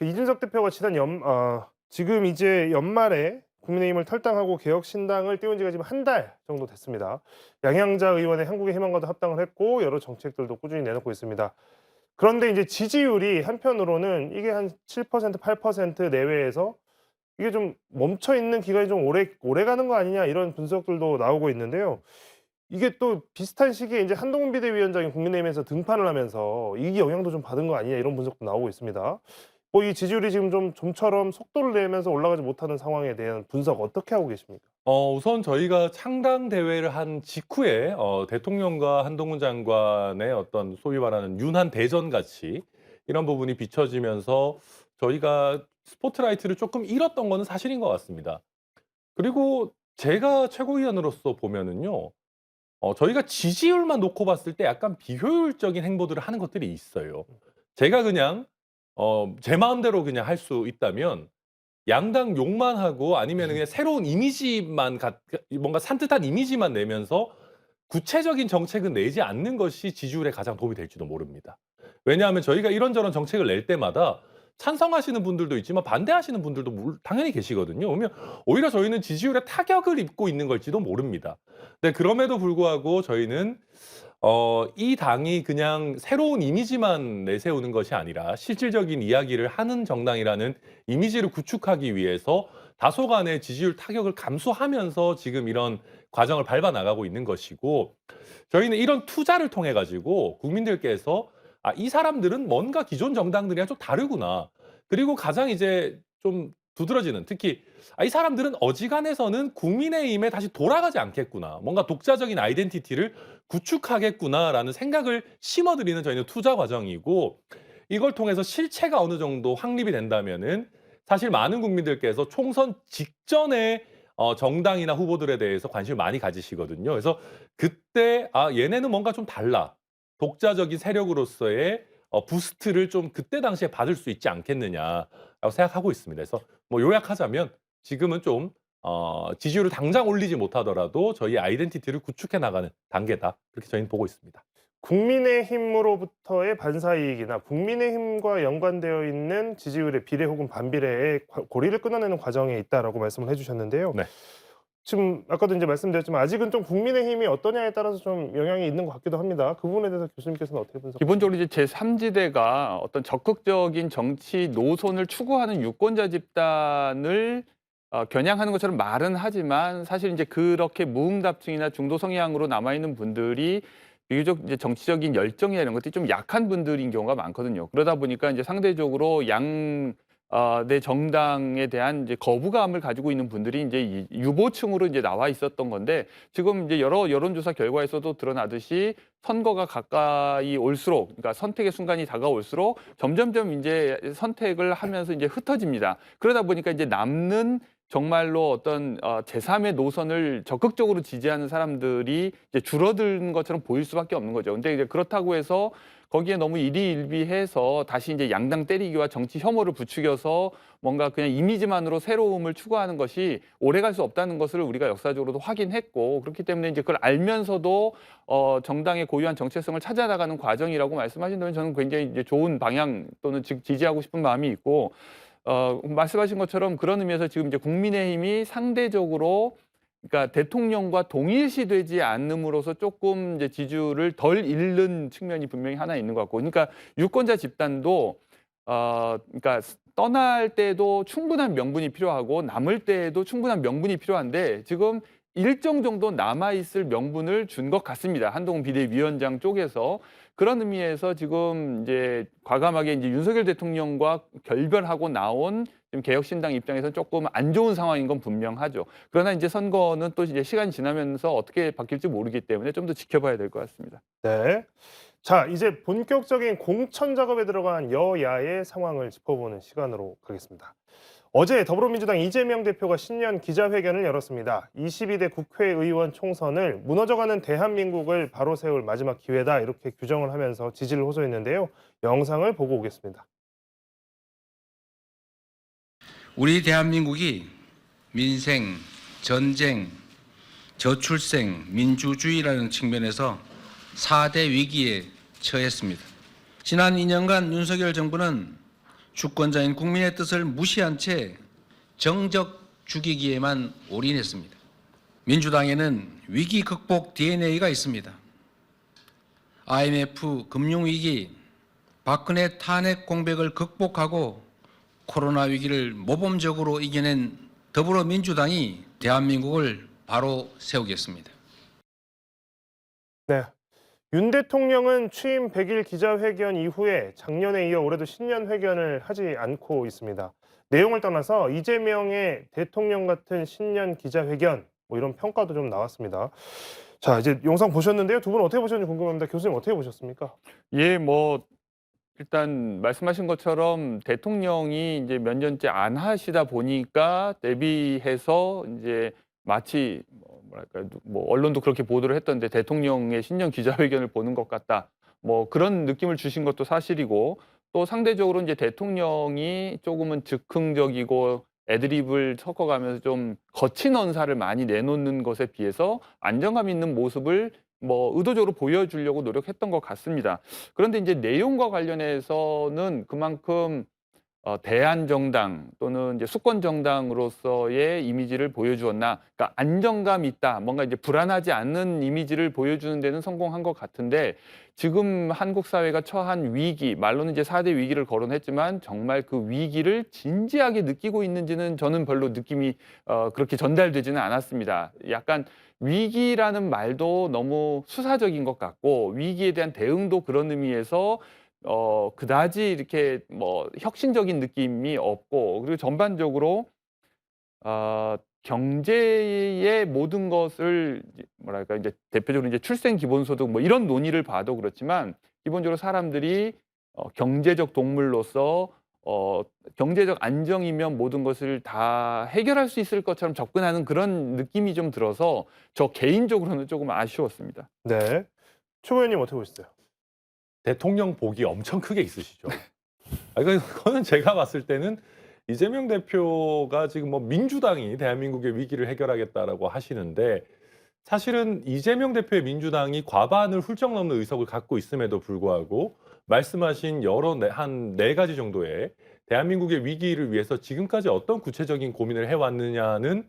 이준석 대표가 지금 이제 연말에 국민의힘을 탈당하고 개혁신당을 띄운 지가 지금 한 달 정도 됐습니다. 양양자 의원의 한국의 희망과도 합당을 했고 여러 정책들도 꾸준히 내놓고 있습니다. 그런데 이제 지지율이 한편으로는 이게 한 7%, 8% 내외에서 이게 좀 멈춰 있는 기간이 좀 오래 가는 거 아니냐 이런 분석들도 나오고 있는데요. 이게 또 비슷한 시기에 이제 한동훈 비대위원장이 국민의힘에서 등판을 하면서 이게 영향도 좀 받은 거 아니냐 이런 분석도 나오고 있습니다. 이 지지율이 지금 좀처럼 속도를 내면서 올라가지 못하는 상황에 대한 분석 어떻게 하고 계십니까? 우선 저희가 창당 대회를 한 직후에 대통령과 한동훈 장관의 어떤 소위 말하는 윤한 대전 같이 이런 부분이 비춰지면서 저희가 스포트라이트를 조금 잃었던 거는 사실인 것 같습니다. 그리고 제가 최고위원으로서 보면은요. 저희가 지지율만 놓고 봤을 때 약간 비효율적인 행보들을 하는 것들이 있어요. 제가 그냥 제 마음대로 그냥 할 수 있다면 양당 욕만 하고 아니면은 그냥 새로운 이미지만 뭔가 산뜻한 이미지만 내면서 구체적인 정책은 내지 않는 것이 지지율에 가장 도움이 될지도 모릅니다. 왜냐하면 저희가 이런저런 정책을 낼 때마다 찬성하시는 분들도 있지만 반대하시는 분들도 당연히 계시거든요. 그러면 오히려 저희는 지지율에 타격을 입고 있는 걸지도 모릅니다. 네, 그럼에도 불구하고 저희는 이 당이 그냥 새로운 이미지만 내세우는 것이 아니라 실질적인 이야기를 하는 정당이라는 이미지를 구축하기 위해서 다소간의 지지율 타격을 감수하면서 지금 이런 과정을 밟아 나가고 있는 것이고, 저희는 이런 투자를 통해 가지고 국민들께서 '아, 이 사람들은 뭔가 기존 정당들이랑 좀 다르구나.' 그리고 가장 이제 좀 두드러지는, 특히 '아, 이 사람들은 어지간해서는 국민의힘에 다시 돌아가지 않겠구나. 뭔가 독자적인 아이덴티티를 구축하겠구나.'라는 생각을 심어드리는 저희는 투자 과정이고, 이걸 통해서 실체가 어느 정도 확립이 된다면은 사실 많은 국민들께서 총선 직전에 정당이나 후보들에 대해서 관심을 많이 가지시거든요. 그래서 그때 '아, 얘네는 뭔가 좀 달라. 독자적인 세력으로서의 부스트를 좀 그때 당시에 받을 수 있지 않겠느냐.'라고 생각하고 있습니다. 그래서 뭐 요약하자면 지금은 좀 지지율을 당장 올리지 못하더라도 저희의 아이덴티티를 구축해 나가는 단계다. 그렇게 저희는 보고 있습니다. 국민의힘으로부터의 반사이익이나 국민의힘과 연관되어 있는 지지율의 비례 혹은 반비례의 고리를 끊어내는 과정에 있다라고 말씀을 해주셨는데요. 네. 지금 아까도 이제 말씀드렸지만 아직은 좀 국민의힘이 어떠냐에 따라서 좀 영향이 있는 것 같기도 합니다. 그 부분에 대해서 교수님께서는 어떻게 분석하십니까? 기본적으로 이제 제3지대가 어떤 적극적인 정치 노선을 추구하는 유권자 집단을 겨냥하는 것처럼 말은 하지만 사실 이제 그렇게 무응답층이나 중도 성향으로 남아 있는 분들이 비교적 이제 정치적인 열정이나 이런 것들이 좀 약한 분들인 경우가 많거든요. 그러다 보니까 이제 상대적으로 내 정당에 대한 이제 거부감을 가지고 있는 분들이 이제 이 유보층으로 이제 나와 있었던 건데, 지금 이제 여러 여론조사 결과에서도 드러나듯이 선거가 가까이 올수록, 그러니까 선택의 순간이 다가올수록 점점점 이제 선택을 하면서 이제 흩어집니다. 그러다 보니까 이제 남는 정말로 어떤 제3의 노선을 적극적으로 지지하는 사람들이 이제 줄어드는 것처럼 보일 수밖에 없는 거죠. 근데 이제 그렇다고 해서 거기에 너무 일희일비해서 다시 이제 양당 때리기와 정치 혐오를 부추겨서 뭔가 그냥 이미지만으로 새로움을 추구하는 것이 오래갈 수 없다는 것을 우리가 역사적으로도 확인했고, 그렇기 때문에 이제 그걸 알면서도 정당의 고유한 정체성을 찾아나가는 과정이라고 말씀하신다면 저는 굉장히 이제 좋은 방향 또는 지지하고 싶은 마음이 있고, 말씀하신 것처럼 그런 의미에서 지금 이제 국민의힘이 상대적으로, 그러니까 대통령과 동일시되지 않음으로써 조금 이제 지지율을 덜 잃는 측면이 분명히 하나 있는 것 같고, 그러니까 유권자 집단도 그러니까 떠날 때도 충분한 명분이 필요하고 남을 때에도 충분한 명분이 필요한데, 지금 일정 정도 남아 있을 명분을 준 것 같습니다. 한동훈 비대위원장 쪽에서. 그런 의미에서 지금 이제 과감하게 이제 윤석열 대통령과 결별하고 나온 지금 개혁신당 입장에서는 조금 안 좋은 상황인 건 분명하죠. 그러나 이제 선거는 또 이제 시간이 지나면서 어떻게 바뀔지 모르기 때문에 좀 더 지켜봐야 될 것 같습니다. 네. 자, 이제 본격적인 공천 작업에 들어간 여야의 상황을 짚어보는 시간으로 가겠습니다. 어제 더불어민주당 이재명 대표가 신년 기자회견을 열었습니다. 22대 국회의원 총선을 무너져가는 대한민국을 바로 세울 마지막 기회다 이렇게 규정을 하면서 지지를 호소했는데요. 영상을 보고 오겠습니다. 우리 대한민국이 민생, 전쟁, 저출생, 민주주의라는 측면에서 4대 위기에 처했습니다. 지난 2년간 윤석열 정부는 주권자인 국민의 뜻을 무시한 채 정적 죽이기에만 올인했습니다. 민주당에는 위기 극복 DNA가 있습니다. IMF 금융위기, 박근혜 탄핵 공백을 극복하고 코로나 위기를 모범적으로 이겨낸 더불어민주당이 대한민국을 바로 세우겠습니다. 네. 윤 대통령은 취임 100일 기자회견 이후에 작년에 이어 올해도 신년회견을 하지 않고 있습니다. 내용을 떠나서 이재명의 대통령 같은 신년 기자회견 뭐 이런 평가도 좀 나왔습니다. 자, 이제 영상 보셨는데요. 두 분 어떻게 보셨는지 궁금합니다. 교수님 어떻게 보셨습니까? 예, 뭐 일단 말씀하신 것처럼 대통령이 이제 몇 년째 안 하시다 보니까 대비해서 이제 마치 뭐랄까요, 뭐 언론도 그렇게 보도를 했던데 대통령의 신년 기자회견을 보는 것 같다. 뭐 그런 느낌을 주신 것도 사실이고 또 상대적으로 이제 대통령이 조금은 즉흥적이고 애드립을 섞어가면서 좀 거친 언사를 많이 내놓는 것에 비해서 안정감 있는 모습을 뭐 의도적으로 보여주려고 노력했던 것 같습니다. 그런데 이제 내용과 관련해서는 그만큼 대한정당 또는 이제 수권정당으로서의 이미지를 보여주었나, 그러니까 안정감 있다, 뭔가 이제 불안하지 않는 이미지를 보여주는 데는 성공한 것 같은데 지금 한국 사회가 처한 위기, 말로는 이제 4대 위기를 거론했지만 정말 그 위기를 진지하게 느끼고 있는지는 저는 별로 느낌이 그렇게 전달되지는 않았습니다. 약간 위기라는 말도 너무 수사적인 것 같고 위기에 대한 대응도 그런 의미에서 그다지 이렇게 뭐 혁신적인 느낌이 없고 그리고 전반적으로 경제의 모든 것을 뭐랄까 이제 대표적으로 이제 출생 기본소득 뭐 이런 논의를 봐도 그렇지만 기본적으로 사람들이 경제적 동물로서 경제적 안정이면 모든 것을 다 해결할 수 있을 것처럼 접근하는 그런 느낌이 좀 들어서 저 개인적으로는 조금 아쉬웠습니다. 네. 최 의원님 어떻게 보셨어요? 대통령 복이 엄청 크게 있으시죠. 그거는 제가 봤을 때는 이재명 대표가 지금 뭐 민주당이 대한민국의 위기를 해결하겠다라고 하시는데 사실은 이재명 대표의 민주당이 과반을 훌쩍 넘는 의석을 갖고 있음에도 불구하고 말씀하신 한 네 가지 정도의 대한민국의 위기를 위해서 지금까지 어떤 구체적인 고민을 해왔느냐는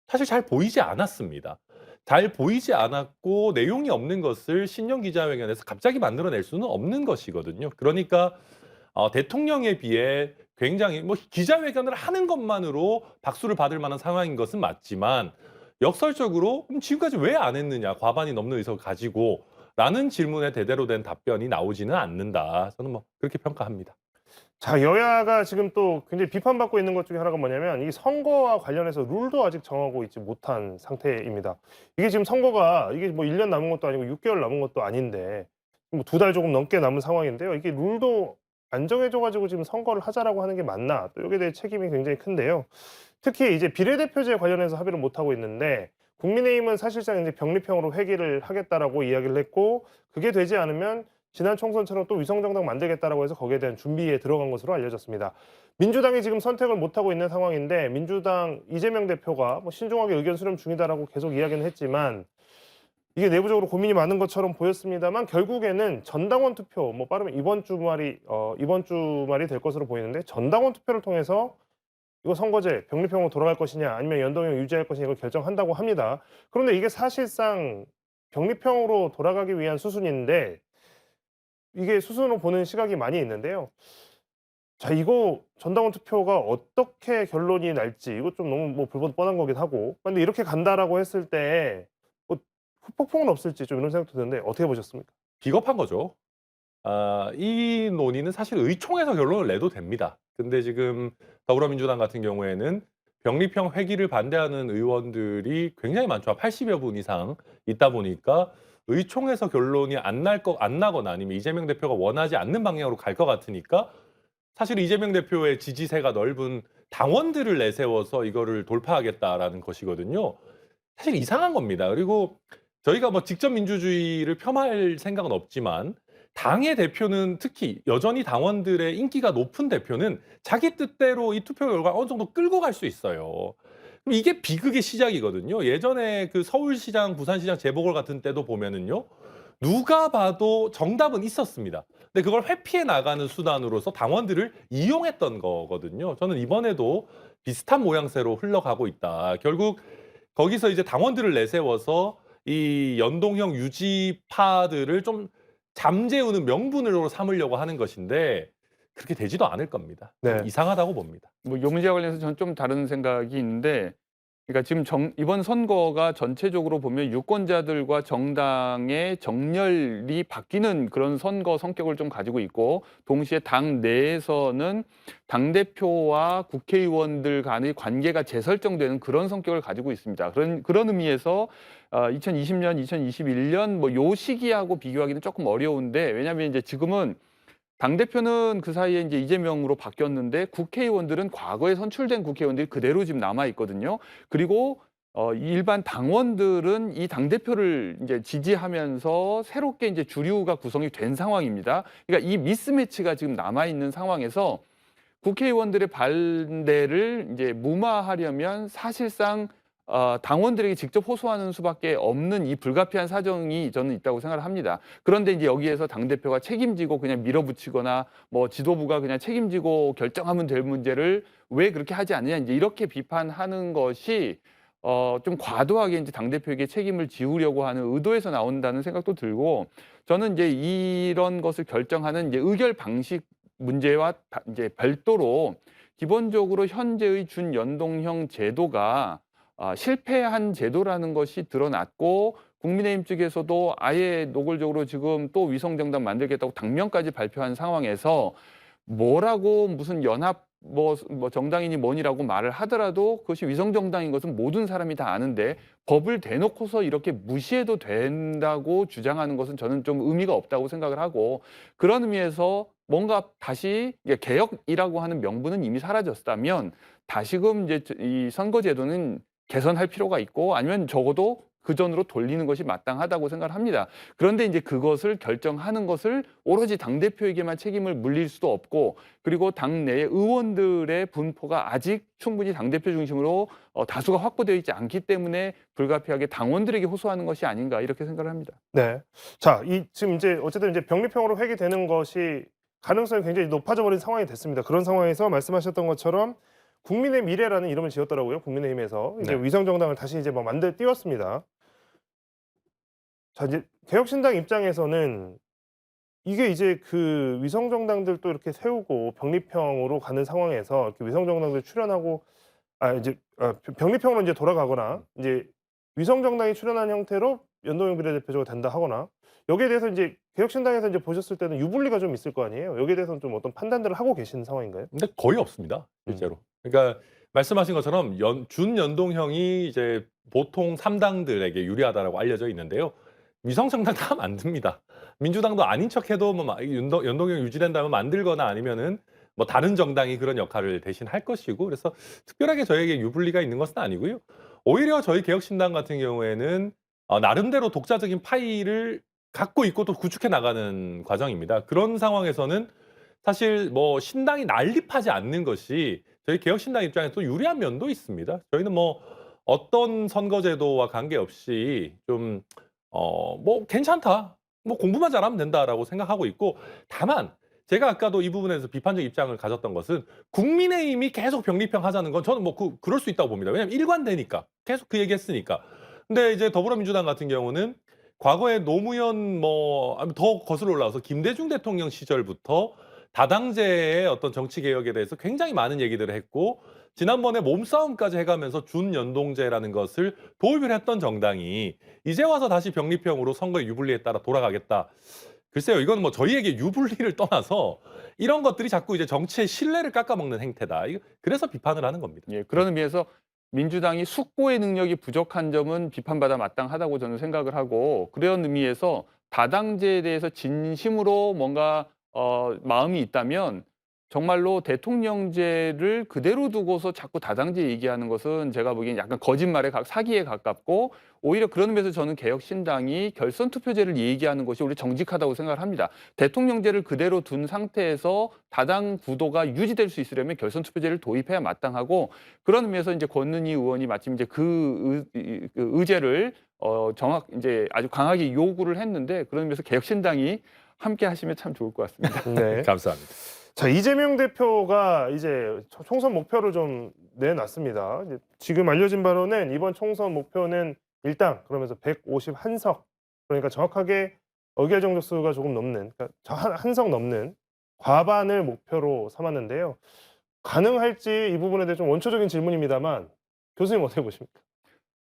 사실 잘 보이지 않았습니다. 잘 보이지 않았고 내용이 없는 것을 신년 기자회견에서 갑자기 만들어낼 수는 없는 것이거든요. 그러니까 대통령에 비해 굉장히 뭐 기자회견을 하는 것만으로 박수를 받을 만한 상황인 것은 맞지만 역설적으로 지금까지 왜 안 했느냐, 과반이 넘는 의석을 가지고 라는 질문에 대대로 된 답변이 나오지는 않는다. 저는 뭐 그렇게 평가합니다. 자, 여야가 지금 또 굉장히 비판받고 있는 것 중에 하나가 뭐냐면 이 선거와 관련해서 룰도 아직 정하고 있지 못한 상태입니다. 이게 지금 선거가 이게 뭐 1년 남은 것도 아니고 6개월 남은 것도 아닌데 뭐 2달 조금 넘게 남은 상황인데요. 이게 룰도 안 정해져 가지고 지금 선거를 하자라고 하는 게 맞나? 또 여기에 대해 책임이 굉장히 큰데요. 특히 이제 비례대표제 관련해서 합의를 못 하고 있는데 국민의힘은 사실상 이제 병립형으로 회귀를 하겠다라고 이야기를 했고 그게 되지 않으면 지난 총선처럼 또 위성정당 만들겠다라고 해서 거기에 대한 준비에 들어간 것으로 알려졌습니다. 민주당이 지금 선택을 못하고 있는 상황인데 민주당 이재명 대표가 뭐 신중하게 의견 수렴 중이다라고 계속 이야기는 했지만 이게 내부적으로 고민이 많은 것처럼 보였습니다만 결국에는 전당원 투표, 뭐 빠르면 이번 주말이 될 것으로 보이는데 전당원 투표를 통해서 이거 선거제 병립형으로 돌아갈 것이냐 아니면 연동형 유지할 것이냐 이걸 결정한다고 합니다. 그런데 이게 사실상 병립형으로 돌아가기 위한 수순인데 이게 수순으로 보는 시각이 많이 있는데요. 자, 이거 전당원 투표가 어떻게 결론이 날지 이거 좀 너무 뭐 불보듯 뻔한 거긴 하고 근데 이렇게 간다라고 했을 때 뭐 후폭풍은 없을지 좀 이런 생각도 드는데 어떻게 보셨습니까? 비겁한 거죠. 이 논의는 사실 의총에서 결론을 내도 됩니다. 근데 지금 더불어민주당 같은 경우에는 병립형 회귀를 반대하는 의원들이 굉장히 많죠. 80여 분 이상 있다 보니까 의총에서 결론이 안 나거나 아니면 이재명 대표가 원하지 않는 방향으로 갈 것 같으니까 사실 이재명 대표의 지지세가 넓은 당원들을 내세워서 이거를 돌파하겠다라는 것이거든요. 사실 이상한 겁니다. 그리고 저희가 뭐 직접 민주주의를 폄하할 생각은 없지만 당의 대표는 특히 여전히 당원들의 인기가 높은 대표는 자기 뜻대로 이 투표 결과 어느 정도 끌고 갈 수 있어요. 그럼 이게 비극의 시작이거든요. 예전에 그 서울시장, 부산시장 재보궐 같은 때도 보면은요. 누가 봐도 정답은 있었습니다. 근데 그걸 회피해 나가는 수단으로서 당원들을 이용했던 거거든요. 저는 이번에도 비슷한 모양새로 흘러가고 있다. 결국 거기서 이제 당원들을 내세워서 이 연동형 유지파들을 좀 잠재우는 명분으로 삼으려고 하는 것인데 그렇게 되지도 않을 겁니다. 네. 이상하다고 봅니다. 뭐 이 문제와 관련해서 저는 좀 다른 생각이 있는데, 그러니까 지금 이번 선거가 전체적으로 보면 유권자들과 정당의 정렬이 바뀌는 그런 선거 성격을 좀 가지고 있고, 동시에 당 내에서는 당대표와 국회의원들 간의 관계가 재설정되는 그런 성격을 가지고 있습니다. 그런 의미에서 2020년, 2021년 뭐 요 시기하고 비교하기는 조금 어려운데, 왜냐하면 이제 지금은 당대표는 그 사이에 이제 이재명으로 바뀌었는데 국회의원들은 과거에 선출된 국회의원들이 그대로 지금 남아 있거든요. 그리고 일반 당원들은 이 당대표를 이제 지지하면서 새롭게 이제 주류가 구성이 된 상황입니다. 그러니까 이 미스매치가 지금 남아 있는 상황에서 국회의원들의 반대를 이제 무마하려면 사실상 당원들에게 직접 호소하는 수밖에 없는 이 불가피한 사정이 저는 있다고 생각을 합니다. 그런데 이제 여기에서 당대표가 책임지고 그냥 밀어붙이거나 뭐 지도부가 그냥 책임지고 결정하면 될 문제를 왜 그렇게 하지 않느냐, 이제 이렇게 비판하는 것이 좀 과도하게 이제 당대표에게 책임을 지우려고 하는 의도에서 나온다는 생각도 들고, 저는 이제 이런 것을 결정하는 이제 의결 방식 문제와 이제 별도로 기본적으로 현재의 준연동형 제도가 실패한 제도라는 것이 드러났고, 국민의힘 측에서도 아예 노골적으로 지금 또 위성정당 만들겠다고 당명까지 발표한 상황에서 뭐라고 무슨 연합 뭐 정당이니 뭐니라고 말을 하더라도 그것이 위성정당인 것은 모든 사람이 다 아는데 법을 대놓고서 이렇게 무시해도 된다고 주장하는 것은 저는 좀 의미가 없다고 생각을 하고, 그런 의미에서 뭔가 다시 개혁이라고 하는 명분은 이미 사라졌다면 다시금 이제 이 선거제도는 개선할 필요가 있고, 아니면 적어도 그 전으로 돌리는 것이 마땅하다고 생각을 합니다. 그런데 이제 그것을 결정하는 것을 오로지 당대표에게만 책임을 물릴 수도 없고, 그리고 당내 의원들의 분포가 아직 충분히 당대표 중심으로 다수가 확보되어 있지 않기 때문에 불가피하게 당원들에게 호소하는 것이 아닌가, 이렇게 생각을 합니다. 네. 자, 지금 이제 어쨌든 이제 병립형으로 회귀되는 것이 가능성이 굉장히 높아져 버린 상황이 됐습니다. 그런 상황에서 말씀하셨던 것처럼 국민의 미래라는 이름을 지었더라고요. 국민의힘에서 이제 네. 위성정당을 다시 이제 뭐 띄웠습니다. 자, 이제 개혁신당 입장에서는 이게 이제 그 위성정당들도 이렇게 세우고 병립형으로 가는 상황에서 이렇게 위성정당들 출연하고 이제 병립형으로 이제 돌아가거나 이제 위성정당이 출연한 형태로 연동형 비례대표제가 된다 하거나, 여기에 대해서 이제 개혁신당에서 이제 보셨을 때는 유불리가 좀 있을 거 아니에요. 여기에 대해서는 좀 어떤 판단들을 하고 계시는 상황인가요? 근데 거의 없습니다, 실제로. 그러니까 말씀하신 것처럼 준연동형이 이제 보통 3당들에게 유리하다라고 알려져 있는데요. 위성정당 다 만듭니다. 민주당도 아닌 척해도 뭐 연동형 유지된다면 만들거나 아니면은 뭐 다른 정당이 그런 역할을 대신 할 것이고, 그래서 특별하게 저에게 유불리가 있는 것은 아니고요. 오히려 저희 개혁신당 같은 경우에는 나름대로 독자적인 파이를 갖고 있고 또 구축해 나가는 과정입니다. 그런 상황에서는 사실 뭐 신당이 난립하지 않는 것이 저희 개혁신당 입장에서 또 유리한 면도 있습니다. 저희는 뭐 어떤 선거제도와 관계없이 좀 뭐 괜찮다, 뭐 공부만 잘하면 된다라고 생각하고 있고, 다만 제가 아까도 이 부분에서 비판적 입장을 가졌던 것은 국민의힘이 계속 병립형 하자는 건 저는 뭐 그럴 수 있다고 봅니다. 왜냐하면 일관되니까 계속 그 얘기했으니까. 근데 이제 더불어민주당 같은 경우는 과거에 노무현 더 거슬러 올라와서 김대중 대통령 시절부터 다당제의 어떤 정치 개혁에 대해서 굉장히 많은 얘기들을 했고, 지난번에 몸싸움까지 해가면서 준연동제라는 것을 도입을 했던 정당이 이제 와서 다시 병립형으로 선거의 유불리에 따라 돌아가겠다. 글쎄요, 이건 뭐 저희에게 유불리를 떠나서 이런 것들이 자꾸 이제 정치의 신뢰를 깎아먹는 행태다. 그래서 비판을 하는 겁니다. 예, 그런 의미에서 민주당이 숙고의 능력이 부족한 점은 비판받아 마땅하다고 저는 생각을 하고, 그런 의미에서 다당제에 대해서 진심으로 뭔가 마음이 있다면 정말로 대통령제를 그대로 두고서 자꾸 다당제 얘기하는 것은 제가 보기엔 약간 사기에 가깝고 오히려 그런 의미에서 저는 개혁신당이 결선 투표제를 얘기하는 것이 오히려 정직하다고 생각을 합니다. 대통령제를 그대로 둔 상태에서 다당 구도가 유지될 수 있으려면 결선 투표제를 도입해야 마땅하고 그런 의미에서 이제 권은희 의원이 마침 이제 그 의제를 이제 아주 강하게 요구를 했는데 그런 의미에서 개혁신당이 함께 하시면 참 좋을 것 같습니다. 네. 감사합니다. 자, 이재명 대표가 이제 총선 목표를 좀 내놨습니다. 이제 지금 알려진 바로는 이번 총선 목표는 일당 그러면서 151석, 그러니까 정확하게 의결 정족수가 조금 넘는, 그러니까 한석 넘는 과반을 목표로 삼았는데요. 가능할지 이 부분에 대해 좀 원초적인 질문입니다만 교수님 어떻게 보십니까?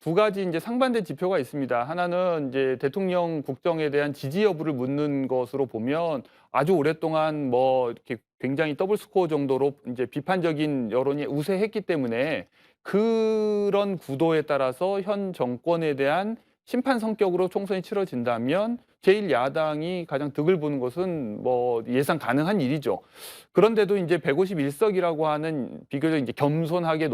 두 가지 이제 상반된 지표가 있습니다. 하나는 이제 대통령 국정에 대한 지지 여부를 묻는 것으로 보면 아주 오랫동안 뭐 이렇게 굉장히 더블 스코어 정도로 이제 비판적인 여론이 우세했기 때문에 그런 구도에 따라서 현 정권에 대한 심판 성격으로 총선이 치러진다면 제1야당이 가장 득을 보는 것은 뭐 예상 가능한 일이죠. 그런데도 이제 151석이라고 하는 비교적 이제 겸손하게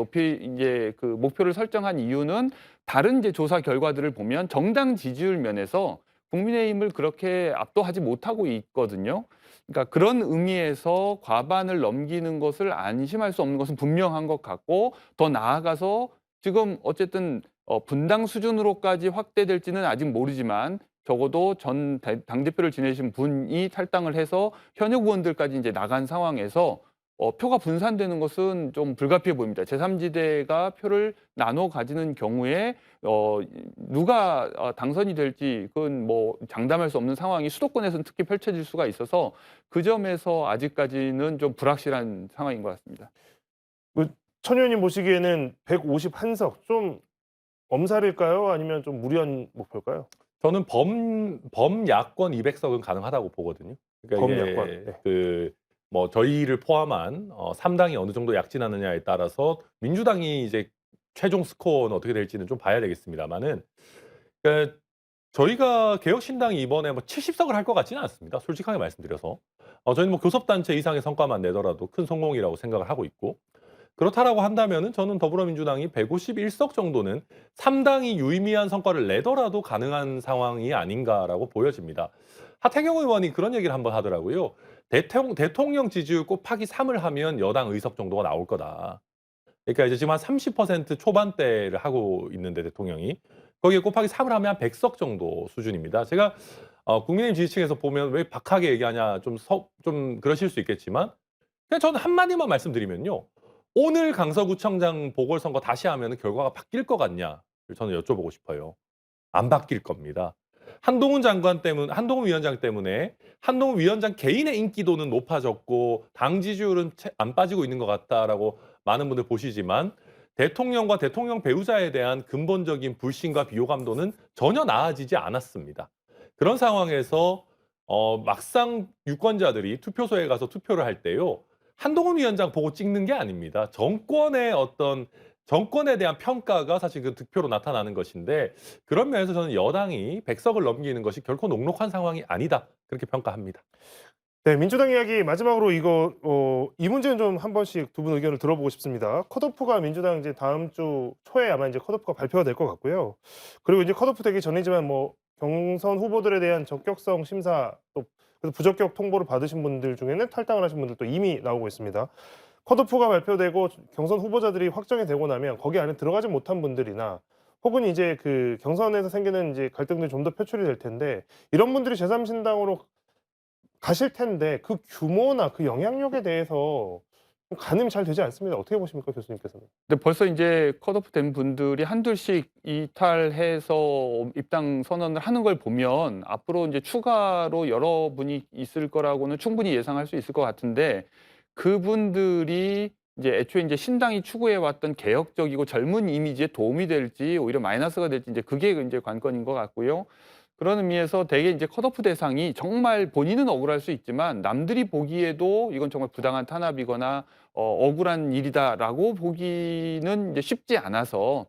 이제 그 목표를 설정한 이유는 다른 이제 조사 결과들을 보면 정당 지지율 면에서 국민의힘을 그렇게 압도하지 못하고 있거든요. 그러니까 그런 의미에서 과반을 넘기는 것을 안심할 수 없는 것은 분명한 것 같고 더 나아가서 지금 어쨌든 분당 수준으로까지 확대될지는 아직 모르지만 적어도 전 당대표를 지내신 분이 탈당을 해서 현역 의원들까지 이제 나간 상황에서 표가 분산되는 것은 좀 불가피해 보입니다. 제3지대가 표를 나눠 가지는 경우에 누가 당선이 될지 그건 뭐 장담할 수 없는 상황이 수도권에서는 특히 펼쳐질 수가 있어서 그 점에서 아직까지는 좀 불확실한 상황인 것 같습니다. 천 의원님 보시기에는 151석 좀 엄살일까요? 아니면 좀 무리한 목표일까요? 저는 범야권 200석은 가능하다고 보거든요. 그러니까 범야권, 이게 네. 뭐 저희를 포함한 3당이 어느 정도 약진하느냐에 따라서 민주당이 이제 최종 스코어는 어떻게 될지는 좀 봐야 되겠습니다만은, 그러니까 저희가 개혁신당이 이번에 뭐 70석을 할 것 같지는 않습니다. 솔직하게 말씀드려서. 저희는 뭐 교섭단체 이상의 성과만 내더라도 큰 성공이라고 생각을 하고 있고, 그렇다라고 한다면은 저는 더불어민주당이 151석 정도는 3당이 유의미한 성과를 내더라도 가능한 상황이 아닌가라고 보여집니다. 하태경 의원이 그런 얘기를 한번 하더라고요. 대통령 지지율 곱하기 3을 하면 여당 의석 정도가 나올 거다. 그러니까 이제 지금 한 30% 초반대를 하고 있는데 대통령이 거기에 곱하기 3을 하면 한 100석 정도 수준입니다. 제가 국민의힘 지지층에서 보면 왜 박하게 얘기하냐 좀 그러실 수 있겠지만 그냥 저는 한마디만 말씀드리면요. 오늘 강서구청장 보궐선거 다시 하면 결과가 바뀔 것 같냐? 저는 여쭤보고 싶어요. 안 바뀔 겁니다. 한동훈 위원장 때문에 한동훈 위원장 개인의 인기도는 높아졌고 당 지지율은 안 빠지고 있는 것 같다라고 많은 분들 보시지만 대통령과 대통령 배우자에 대한 근본적인 불신과 비호감도는 전혀 나아지지 않았습니다. 그런 상황에서 막상 유권자들이 투표소에 가서 투표를 할 때요. 한동훈 위원장 보고 찍는 게 아닙니다. 정권에 대한 평가가 사실 그 득표로 나타나는 것인데 그런 면에서 저는 여당이 100석을 넘기는 것이 결코 녹록한 상황이 아니다. 그렇게 평가합니다. 네, 민주당 이야기 마지막으로 이 문제는 좀 한 번씩 두 분 의견을 들어보고 싶습니다. 컷오프가 민주당 이제 다음 주 초에 아마 이제 컷오프가 발표가 될 것 같고요. 그리고 이제 컷오프 되기 전이지만 뭐 경선 후보들에 대한 적격성 심사 또 그래서 부적격 통보를 받으신 분들 중에는 탈당을 하신 분들도 이미 나오고 있습니다. 컷오프가 발표되고 경선 후보자들이 확정이 되고 나면 거기 안에 들어가지 못한 분들이나 혹은 이제 그 경선에서 생기는 이제 갈등들이 좀 더 표출이 될 텐데 이런 분들이 제3신당으로 가실 텐데 그 규모나 그 영향력에 대해서 가늠이 잘 되지 않습니다. 어떻게 보십니까, 교수님께서는? 근데 벌써 이제 컷오프 된 분들이 한둘씩 이탈해서 입당 선언을 하는 걸 보면 앞으로 이제 추가로 여러분이 있을 거라고는 충분히 예상할 수 있을 것 같은데 그분들이 이제 애초에 이제 신당이 추구해 왔던 개혁적이고 젊은 이미지에 도움이 될지 오히려 마이너스가 될지 이제 그게 이제 관건인 것 같고요. 그런 의미에서 대개 이제 컷오프 대상이 정말 본인은 억울할 수 있지만 남들이 보기에도 이건 정말 부당한 탄압이거나 억울한 일이다라고 보기는 이제 쉽지 않아서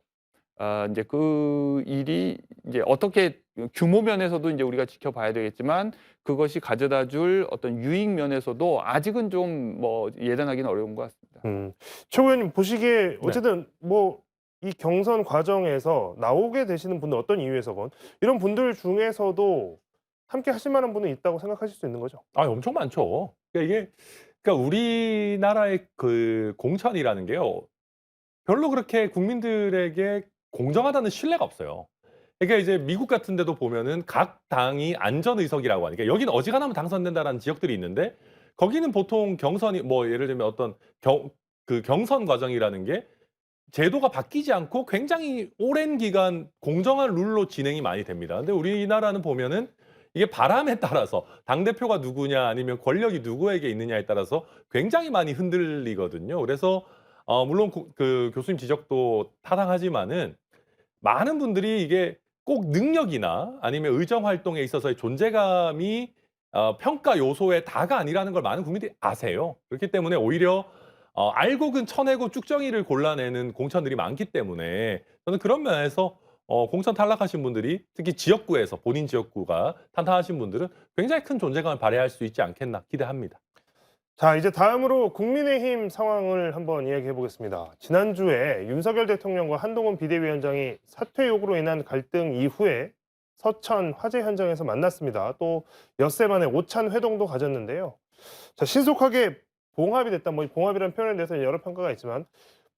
이제 그 일이 이제 어떻게 규모 면에서도 이제 우리가 지켜봐야 되겠지만 그것이 가져다줄 어떤 유익 면에서도 아직은 좀 뭐 예단하기는 어려운 것 같습니다. 최 의원님 보시기에 어쨌든 뭐 이 경선 과정에서 나오게 되시는 분들 어떤 이유에서건 이런 분들 중에서도 함께 하실 만한 분은 있다고 생각하실 수 있는 거죠? 아, 엄청 많죠. 그러니까 우리나라의 그 공천이라는 게요. 별로 그렇게 국민들에게 공정하다는 신뢰가 없어요. 그러니까 이제 미국 같은 데도 보면은 각 당이 안전 의석이라고 하니까 여기는 어지간하면 당선된다라는 지역들이 있는데 거기는 보통 경선이 뭐 예를 들면 어떤 경선 과정이라는 게 제도가 바뀌지 않고 굉장히 오랜 기간 공정한 룰로 진행이 많이 됩니다. 근데 우리나라는 보면은 이게 바람에 따라서 당대표가 누구냐 아니면 권력이 누구에게 있느냐에 따라서 굉장히 많이 흔들리거든요. 그래서 물론 그 교수님 지적도 타당하지만은 많은 분들이 이게 꼭 능력이나 아니면 의정 활동에 있어서의 존재감이 평가 요소의 다가 아니라는 걸 많은 국민들이 아세요. 그렇기 때문에 오히려 알곡은 쳐내고 쭉정이를 골라내는 공천들이 많기 때문에 저는 그런 면에서 공천 탈락하신 분들이 특히 지역구에서 본인 지역구가 탄탄하신 분들은 굉장히 큰 존재감을 발휘할 수 있지 않겠나 기대합니다. 자, 이제 다음으로 국민의힘 상황을 한번 이야기해 보겠습니다. 지난주에 윤석열 대통령과 한동훈 비대위원장이 사퇴 요구로 인한 갈등 이후에 서천 화재 현장에서 만났습니다. 또 엿새 만에 오찬 회동도 가졌는데요. 자, 신속하게 봉합이 됐다. 뭐 봉합이라는 표현에 대해서 여러 평가가 있지만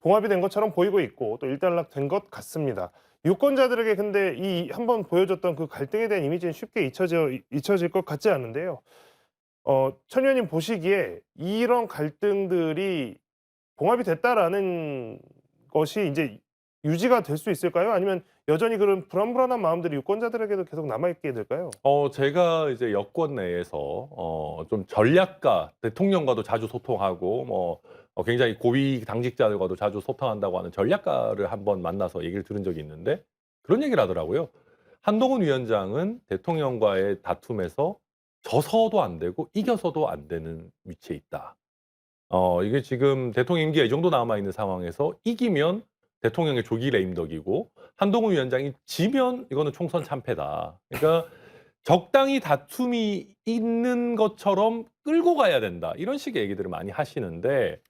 봉합이 된 것처럼 보이고 있고 또 일단락된 것 같습니다. 유권자들에게 근데 이 한번 보여줬던 그 갈등에 대한 이미지는 쉽게 잊혀질 것 같지 않은데요. 천 의원님 보시기에 이런 갈등들이 봉합이 됐다라는 것이 이제 유지가 될 수 있을까요? 아니면 여전히 그런 불안불안한 마음들이 유권자들에게도 계속 남아있게 될까요? 제가 이제 여권 내에서 좀 전략가 대통령과도 자주 소통하고 굉장히 고위 당직자들과도 자주 소통한다고 하는 전략가를 한번 만나서 얘기를 들은 적이 있는데 그런 얘기를 하더라고요. 한동훈 위원장은 대통령과의 다툼에서 져서도 안 되고 이겨서도 안 되는 위치에 있다. 이게 지금 대통령 임기가 이 정도 남아 있는 상황에서 이기면 대통령의 조기 레임덕이고 한동훈 위원장이 지면 이거는 총선 참패다. 그러니까 적당히 다툼이 있는 것처럼 끌고 가야 된다. 이런 식의 얘기들을 많이 하시는데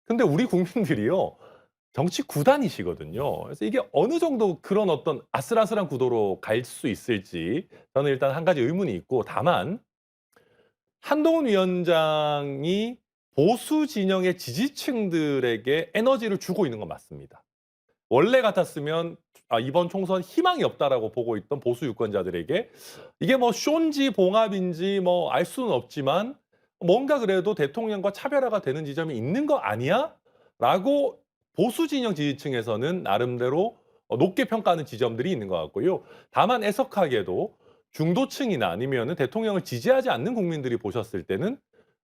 근데 우리 국민들이요. 정치 구단이시거든요. 그래서 이게 어느 정도 그런 어떤 아슬아슬한 구도로 갈 수 있을지 저는 일단 한 가지 의문이 있고 다만 한동훈 위원장이 보수 진영의 지지층들에게 에너지를 주고 있는 건 맞습니다. 원래 같았으면 이번 총선 희망이 없다라고 보고 있던 보수 유권자들에게 이게 뭐 쇼인지 봉합인지 뭐 알 수는 없지만 뭔가 그래도 대통령과 차별화가 되는 지점이 있는 거 아니야? 라고 보수 진영 지지층에서는 나름대로 높게 평가하는 지점들이 있는 것 같고요. 다만 애석하게도 중도층이나 아니면은 대통령을 지지하지 않는 국민들이 보셨을 때는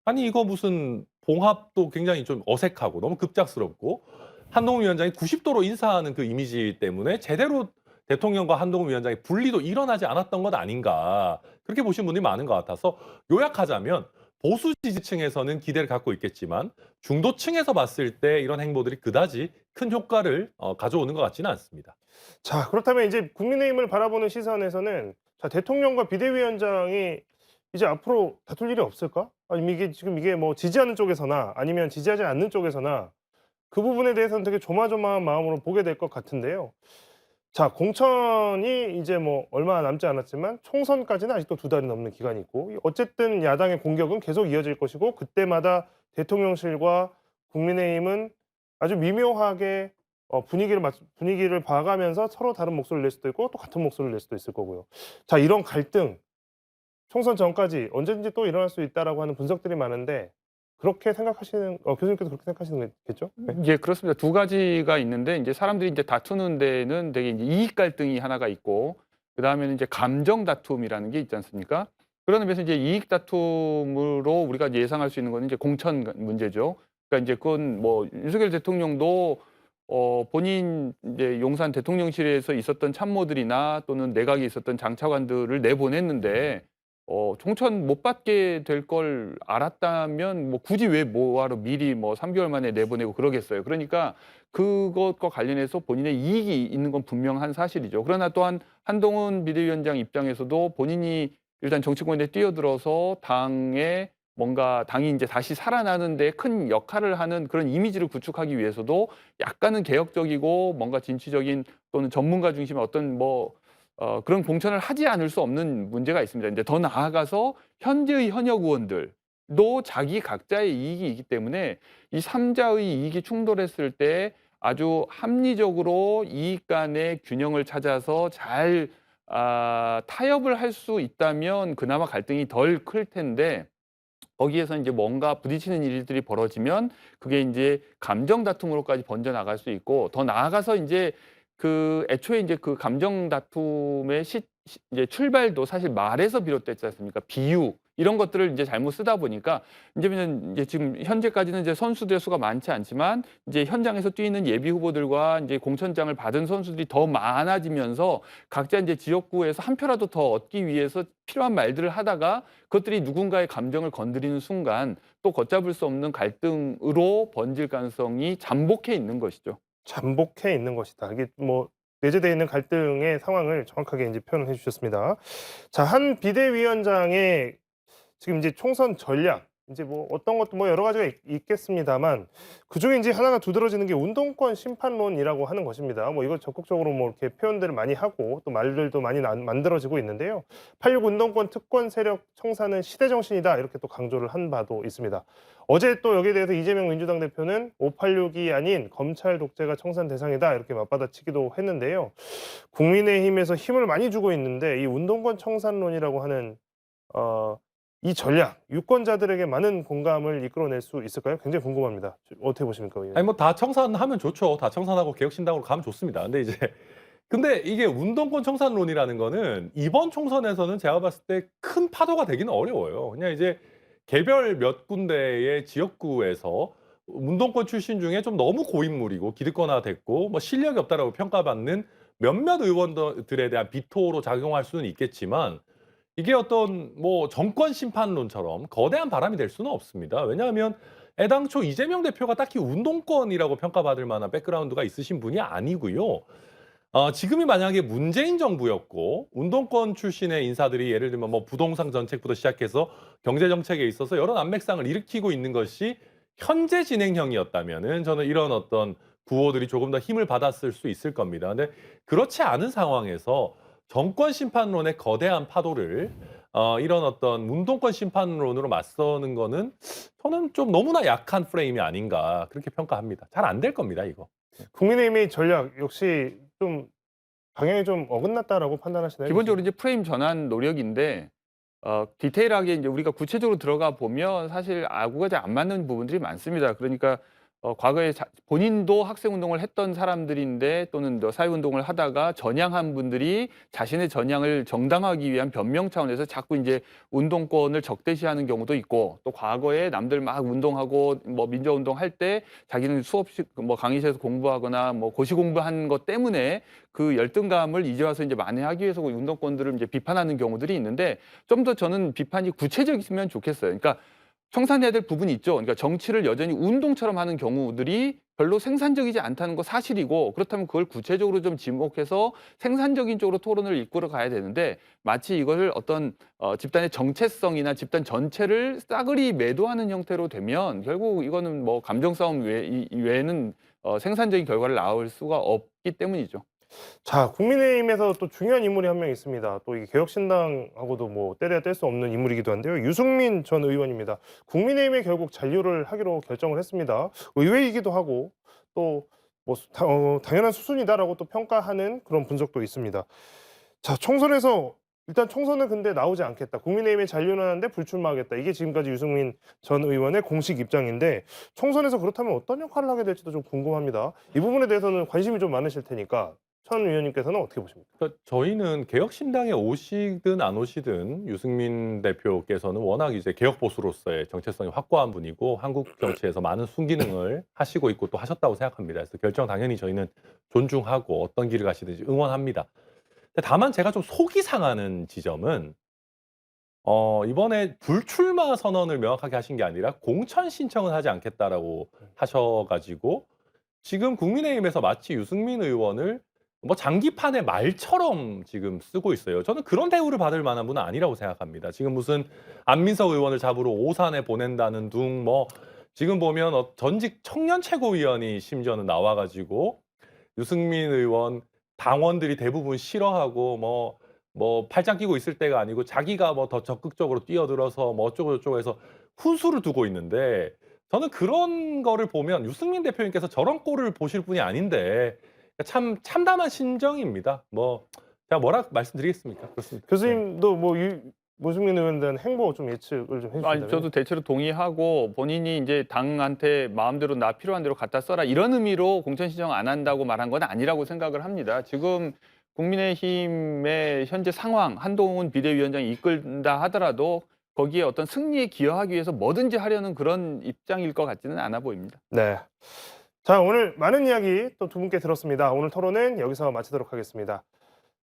아니 이거 무슨 봉합도 굉장히 좀 어색하고 너무 급작스럽고 한동훈 위원장이 90도로 인사하는 그 이미지 때문에 제대로 대통령과 한동훈 위원장의 분리도 일어나지 않았던 것 아닌가 그렇게 보신 분들이 많은 것 같아서 요약하자면 보수 지지층에서는 기대를 갖고 있겠지만 중도층에서 봤을 때 이런 행보들이 그다지 큰 효과를 가져오는 것 같지는 않습니다. 자, 그렇다면 이제 국민의힘을 바라보는 시선에서는 자, 대통령과 비대위원장이 이제 앞으로 다툴 일이 없을까? 아니면 이게 지금 이게 뭐 지지하는 쪽에서나 아니면 지지하지 않는 쪽에서나 그 부분에 대해서는 되게 조마조마한 마음으로 보게 될 것 같은데요. 자, 공천이 이제 뭐 얼마 남지 않았지만 총선까지는 아직도 2달이 넘는 기간이 있고 어쨌든 야당의 공격은 계속 이어질 것이고 그때마다 대통령실과 국민의힘은 아주 미묘하게 분위기를 봐가면서 서로 다른 목소리를 낼 수도 있고 또 같은 목소리를 낼 수도 있을 거고요. 자, 이런 갈등 총선 전까지 언제든지 또 일어날 수 있다라고 하는 분석들이 많은데 그렇게 생각하시는 교수님께서 그렇게 생각하시는 거겠죠? 네. 예, 그렇습니다. 두 가지가 있는데 이제 사람들이 이제 다투는 데는 되게 이제 이익 갈등이 하나가 있고 그다음에는 이제 감정 다툼이라는 게 있지 않습니까? 그런 의미에서 이제 이익 다툼으로 우리가 예상할 수 있는 거는 이제 공천 문제죠. 그러니까 이제 그건 뭐 윤석열 대통령도 본인 이제 용산 대통령실에서 있었던 참모들이나 또는 내각에 있었던 장차관들을 내보냈는데 공천 못 받게 될 걸 알았다면 뭐 굳이 왜 뭐하러 미리 뭐 3개월 만에 내보내고 그러겠어요. 그러니까 그것과 관련해서 본인의 이익이 있는 건 분명한 사실이죠. 그러나 또한 한동훈 비대위원장 입장에서도 본인이 일단 정치권에 뛰어들어서 당에 뭔가 당이 이제 다시 살아나는 데 큰 역할을 하는 그런 이미지를 구축하기 위해서도 약간은 개혁적이고 뭔가 진취적인 또는 전문가 중심의 어떤 그런 공천을 하지 않을 수 없는 문제가 있습니다. 이제 더 나아가서 현재의 현역 의원들도 자기 각자의 이익이 있기 때문에 이 3자의 이익이 충돌했을 때 아주 합리적으로 이익 간의 균형을 찾아서 잘 타협을 할 수 있다면 그나마 갈등이 덜 클 텐데 거기에서 이제 뭔가 부딪히는 일들이 벌어지면 그게 이제 감정 다툼으로까지 번져 나갈 수 있고 더 나아가서 이제 그 애초에 이제 그 감정 다툼의 이제 출발도 사실 말에서 비롯됐지 않습니까? 비유 이런 것들을 이제 잘못 쓰다 보니까 이제 지금 현재까지는 이제 선수들의 수가 많지 않지만 이제 현장에서 뛰는 예비 후보들과 이제 공천장을 받은 선수들이 더 많아지면서 각자 이제 지역구에서 한 표라도 더 얻기 위해서 필요한 말들을 하다가 그것들이 누군가의 감정을 건드리는 순간 또 걷잡을 수 없는 갈등으로 번질 가능성이 잠복해 있는 것이죠. 잠복해 있는 것이다. 이게 뭐 내재되어 있는 갈등의 상황을 정확하게 이제 표현을 해주셨습니다. 자, 한 비대위원장의 지금 이제 총선 전략, 이제 뭐 어떤 것도 뭐 여러 가지가 있겠습니다만 그중에 이제 하나가 두드러지는 게 운동권 심판론이라고 하는 것입니다. 뭐 이걸 적극적으로 뭐 이렇게 표현들을 많이 하고 또 말들도 많이 만들어지고 있는데요. 8.6 운동권 특권 세력 청산은 시대 정신이다 이렇게 또 강조를 한 바도 있습니다. 어제 또 여기에 대해서 이재명 민주당 대표는 586이 아닌 검찰 독재가 청산 대상이다 이렇게 맞받아치기도 했는데요. 국민의힘에서 힘을 많이 주고 있는데 이 운동권 청산론이라고 하는 이 전략, 유권자들에게 많은 공감을 이끌어낼 수 있을까요? 굉장히 궁금합니다. 어떻게 보십니까, 의원님? 아니 뭐 다 청산하면 좋죠. 다 청산하고 개혁신당으로 가면 좋습니다. 근데 이게 운동권 청산론이라는 거는 이번 총선에서는 제가 봤을 때 큰 파도가 되기는 어려워요. 그냥 이제 개별 몇 군데의 지역구에서 운동권 출신 중에 좀 너무 고인물이고 기득권화됐고 뭐 실력이 없다라고 평가받는 몇몇 의원들에 대한 비토로 작용할 수는 있겠지만 이게 어떤 뭐 정권 심판론처럼 거대한 바람이 될 수는 없습니다. 왜냐하면 애당초 이재명 대표가 딱히 운동권이라고 평가받을 만한 백그라운드가 있으신 분이 아니고요. 지금이 만약에 문재인 정부였고 운동권 출신의 인사들이 예를 들면 뭐 부동산 정책부터 시작해서 경제 정책에 있어서 여러 난맥상을 일으키고 있는 것이 현재 진행형이었다면은 저는 이런 어떤 구호들이 조금 더 힘을 받았을 수 있을 겁니다. 근데 그렇지 않은 상황에서 정권 심판론의 거대한 파도를 이런 어떤 운동권 심판론으로 맞서는 거는 저는 좀 너무나 약한 프레임이 아닌가 그렇게 평가합니다. 잘 안 될 겁니다, 이거. 국민의힘의 전략 역시 좀 방향이 좀 어긋났다라고 판단하시나요? 기본적으로 이제 프레임 전환 노력인데 디테일하게 이제 우리가 구체적으로 들어가 보면 사실 아구가 잘 안 맞는 부분들이 많습니다. 그러니까 과거에 본인도 학생 운동을 했던 사람들인데 또는 사회 운동을 하다가 전향한 분들이 자신의 전향을 정당화하기 위한 변명 차원에서 자꾸 이제 운동권을 적대시하는 경우도 있고 또 과거에 남들 막 운동하고 뭐 민주화 운동 할 때 자기는 수업식 뭐 강의실에서 공부하거나 뭐 고시 공부한 것 때문에 그 열등감을 이제 와서 이제 만회하기 위해서 그 운동권들을 이제 비판하는 경우들이 있는데 좀 더 저는 비판이 구체적이면 좋겠어요. 그러니까 청산해야 될 부분이 있죠. 그러니까 정치를 여전히 운동처럼 하는 경우들이 별로 생산적이지 않다는 거 사실이고 그렇다면 그걸 구체적으로 좀 지목해서 생산적인 쪽으로 토론을 이끌어 가야 되는데 마치 이걸 어떤 집단의 정체성이나 집단 전체를 싸그리 매도하는 형태로 되면 결국 이거는 뭐 감정 싸움 외에는 생산적인 결과를 낳을 수가 없기 때문이죠. 자, 국민의힘에서 또 중요한 인물이 한 명 있습니다. 또 이 개혁신당하고도 뭐 때려야 뗄 수 없는 인물이기도 한데요. 유승민 전 의원입니다. 국민의힘이 결국 잔류를 하기로 결정을 했습니다. 의외이기도 하고 또 뭐 당연한 수순이다라고 또 평가하는 그런 분석도 있습니다. 자, 일단 총선은 근데 나오지 않겠다. 국민의힘에 잔류는 하는데 불출마하겠다. 이게 지금까지 유승민 전 의원의 공식 입장인데 총선에서 그렇다면 어떤 역할을 하게 될지도 좀 궁금합니다. 이 부분에 대해서는 관심이 좀 많으실 테니까 천 의원님께서는 어떻게 보십니까? 그러니까 저희는 개혁신당에 오시든 안 오시든 유승민 대표께서는 워낙 이제 개혁 보수로서의 정체성이 확고한 분이고 한국 정치에서 많은 순기능을 하시고 있고 또 하셨다고 생각합니다. 그래서 결정 당연히 저희는 존중하고 어떤 길을 가시든지 응원합니다. 근데 다만 제가 좀 속이 상하는 지점은 이번에 불출마 선언을 명확하게 하신 게 아니라 공천 신청은 하지 않겠다라고 하셔가지고 지금 국민의힘에서 마치 유승민 의원을 뭐 장기판의 말처럼 지금 쓰고 있어요. 저는 그런 대우를 받을 만한 분은 아니라고 생각합니다. 지금 무슨 안민석 의원을 잡으러 오산에 보낸다는 둥, 뭐 지금 보면 전직 청년 최고위원이 심지어는 나와가지고 유승민 의원 당원들이 대부분 싫어하고 뭐 팔짱 끼고 있을 때가 아니고 자기가 뭐 더 적극적으로 뛰어들어서 뭐 어쩌고 저쩌고 해서 훈수를 두고 있는데 저는 그런 거를 보면 유승민 대표님께서 저런 꼴을 보실 분이 아닌데 참 참담한 심정입니다. 뭐 제가 뭐라 말씀드리겠습니까? 그렇습니다. 교수님도 뭐 유승민 의원에 대한 행보 좀 예측을 좀 해주신다면. 아니, 저도 대체로 동의하고 본인이 이제 당한테 마음대로 나 필요한 대로 갖다 써라 이런 의미로 공천 신청 안 한다고 말한 건 아니라고 생각을 합니다. 지금 국민의힘의 현재 상황, 한동훈 비대위원장이 이끌다 하더라도 거기에 어떤 승리에 기여하기 위해서 뭐든지 하려는 그런 입장일 것 같지는 않아 보입니다. 네. 자, 오늘 많은 이야기 또 두 분께 들었습니다. 오늘 토론은 여기서 마치도록 하겠습니다.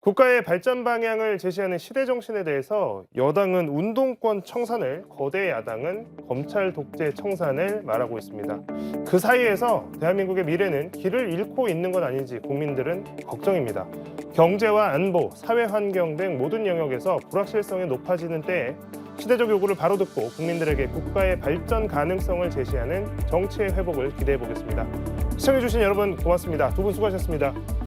국가의 발전 방향을 제시하는 시대 정신에 대해서 여당은 운동권 청산을, 거대 야당은 검찰 독재 청산을 말하고 있습니다. 그 사이에서 대한민국의 미래는 길을 잃고 있는 건 아닌지 국민들은 걱정입니다. 경제와 안보, 사회 환경 등 모든 영역에서 불확실성이 높아지는 때에 시대적 요구를 바로듣고 국민들에게 국가의 발전 가능성을 제시하는 정치의 회복을 기대해 보겠습니다. 시청해주신 여러분 고맙습니다. 두 분 수고하셨습니다.